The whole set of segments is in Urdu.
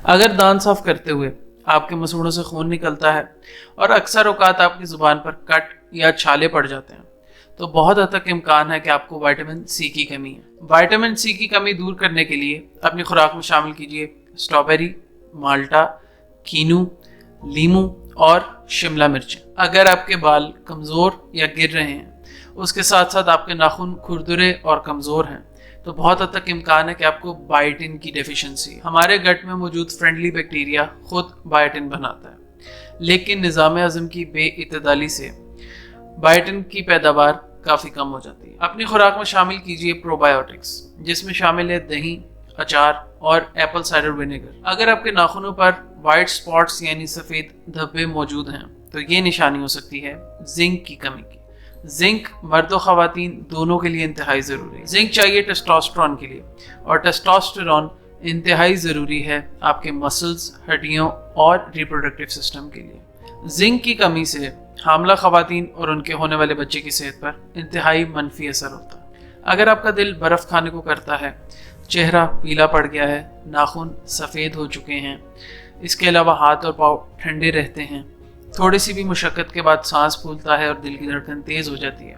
اگر دانت صاف کرتے ہوئے آپ کے مسوڑوں سے خون نکلتا ہے اور اکثر اوقات آپ کی زبان پر کٹ یا چھالے پڑ جاتے ہیں تو بہت حد تک امکان ہے کہ آپ کو وٹامن سی کی کمی ہے۔ وٹامن سی کی کمی دور کرنے کے لیے اپنی خوراک میں شامل کیجیے اسٹرابیری، مالٹا، کینو، لیمو اور شملہ مرچ۔ اگر آپ کے بال کمزور یا گر رہے ہیں، اس کے ساتھ ساتھ آپ کے ناخن کھردرے اور کمزور ہیں، تو بہت حد تک امکان ہے کہ آپ کو بائٹن کی ڈیفیشنسی۔ ہمارے گٹ میں موجود فرینڈلی بیکٹیریا خود بائٹن بناتا ہے، لیکن نظام ہضم کی بے اعتدالی سے بائٹن کی پیداوار کافی کم ہو جاتی ہے۔ اپنی خوراک میں شامل کیجیے پروبایوٹکس، جس میں شامل ہے دہی، اچار اور ایپل سائڈر ونیگر۔ اگر آپ کے ناخنوں پر وائٹ سپاٹس یعنی سفید دھبے موجود ہیں تو یہ نشانی ہو سکتی ہے زنک کی کمی کی۔ زنک مرد و خواتین دونوں کے لیے انتہائی ضروری ہے۔ زنک چاہیے ٹیسٹوسٹرون کے لیے، اور ٹیسٹوسٹرون انتہائی ضروری ہے آپ کے مسلز، ہڈیوں اور ریپروڈکٹیو سسٹم کے لیے۔ زنک کی کمی سے حاملہ خواتین اور ان کے ہونے والے بچے کی صحت پر انتہائی منفی اثر ہوتا ہے۔ اگر آپ کا دل برف کھانے کو کرتا ہے، چہرہ پیلا پڑ گیا ہے، ناخن سفید ہو چکے ہیں، اس کے علاوہ ہاتھ اور پاؤں ٹھنڈے رہتے ہیں، تھوڑی سی بھی مشقت کے بعد سانس پھولتا ہے اور دل کی دھڑکن تیز ہو جاتی ہے،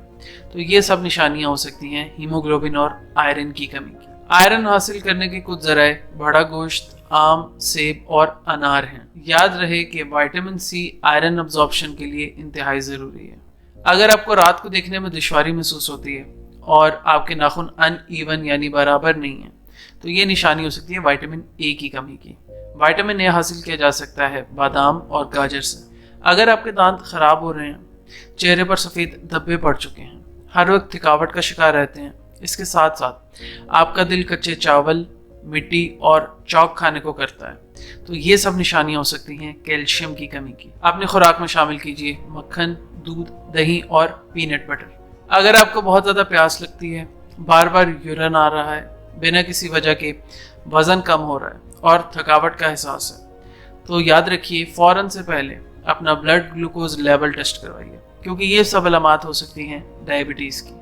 تو یہ سب نشانیاں ہو سکتی ہیں ہیموگلوبن اور آئرن کی کمی کی۔ آئرن حاصل کرنے کے کچھ ذرائع بڑا گوشت، آم، سیب اور انار ہیں۔ یاد رہے کہ وٹامن سی آئرن ابزارپشن کے لیے انتہائی ضروری ہے۔ اگر آپ کو رات کو دیکھنے میں دشواری محسوس ہوتی ہے اور آپ کے ناخن ان ایون یعنی برابر نہیں ہیں، تو یہ نشانی ہو سکتی ہے وٹامن اے کی کمی کی۔ وٹامن اے حاصل کیا جا سکتا ہے بادام اور گاجر سے۔ اگر آپ کے دانت خراب ہو رہے ہیں، چہرے پر سفید دھبے پڑ چکے ہیں، ہر وقت تھکاوٹ کا شکار رہتے ہیں، اس کے ساتھ ساتھ آپ کا دل کچے چاول، مٹی اور چاک کھانے کو کرتا ہے، تو یہ سب نشانیاں ہو سکتی ہیں کیلشیم کی کمی کی۔ اپنی خوراک میں شامل کیجیے مکھن، دودھ، دہی اور پینٹ بٹر۔ اگر آپ کو بہت زیادہ پیاس لگتی ہے، بار بار یورین آ رہا ہے، بنا کسی وجہ کے وزن کم ہو رہا ہے اور تھکاوٹ کا احساس ہے، تو یاد رکھیے فوراً سے پہلے اپنا بلڈ گلوکوز لیول ٹیسٹ کروائیے، کیونکہ یہ سب علامات ہو سکتی ہیں ڈائبٹیز کی۔